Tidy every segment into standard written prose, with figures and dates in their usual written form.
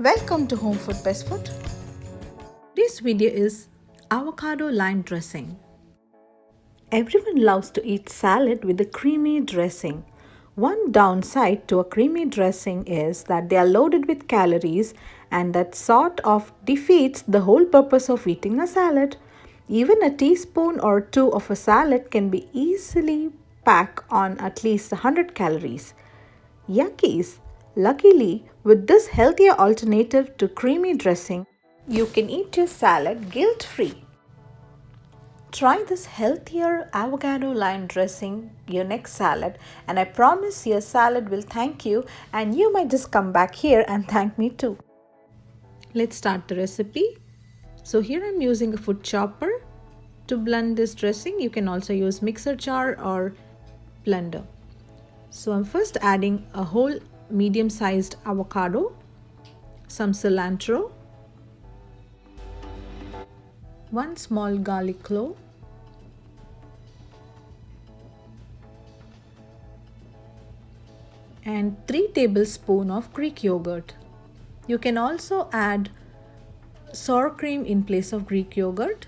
Welcome to Home Food Best Food. This video is avocado lime dressing. Everyone loves to eat salad with a creamy dressing. One downside to a creamy dressing is that they are loaded with calories, and that sort of defeats the whole purpose of eating a salad. Even a teaspoon or two of a salad can be easily packed on at least 100 calories. Yuckies! Luckily, with this healthier alternative to creamy dressing, you can eat your salad guilt-free. Try this healthier avocado lime dressing your next salad, and I promise your salad will thank you, and you might just come back here and thank me too. Let's start the recipe. So here I'm using a food chopper to blend this dressing. You can also use mixer jar or blender. So I'm first adding a whole medium-sized avocado, some cilantro, one small garlic clove, and 3 tablespoons of Greek yogurt. You can also add sour cream in place of Greek yogurt.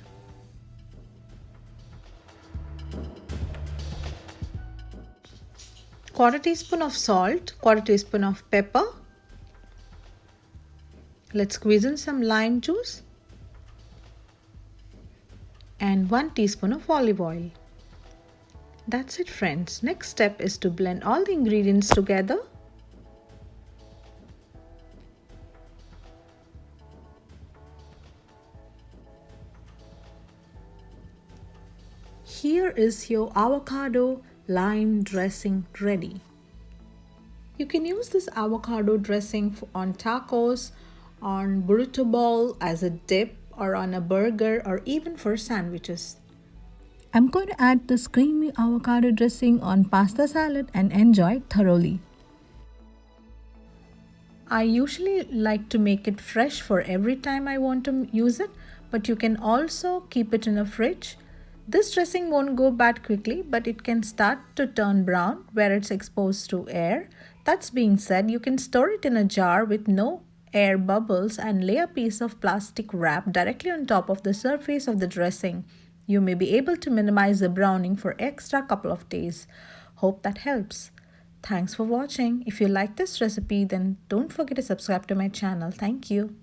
Quarter teaspoon of salt, quarter teaspoon of pepper. Let's squeeze in some lime juice and 1 teaspoon of olive oil. That's it, friends. Next step is to blend all the ingredients together. Here is your avocado lime dressing ready. You can use this avocado dressing on tacos, on burrito bowl, as a dip, or on a burger, or even for sandwiches. I'm going to add this creamy avocado dressing on pasta salad and enjoy it thoroughly. I usually like to make it fresh for every time I want to use it, but you can also keep it in a fridge. This dressing won't go bad quickly, but it can start to turn brown where it's exposed to air. That's being said, you can store it in a jar with no air bubbles and lay a piece of plastic wrap directly on top of the surface of the dressing. You may be able to minimize the browning for extra couple of days. Hope that helps. Thanks for watching. If you like this recipe, then don't forget to subscribe to my channel. Thank you.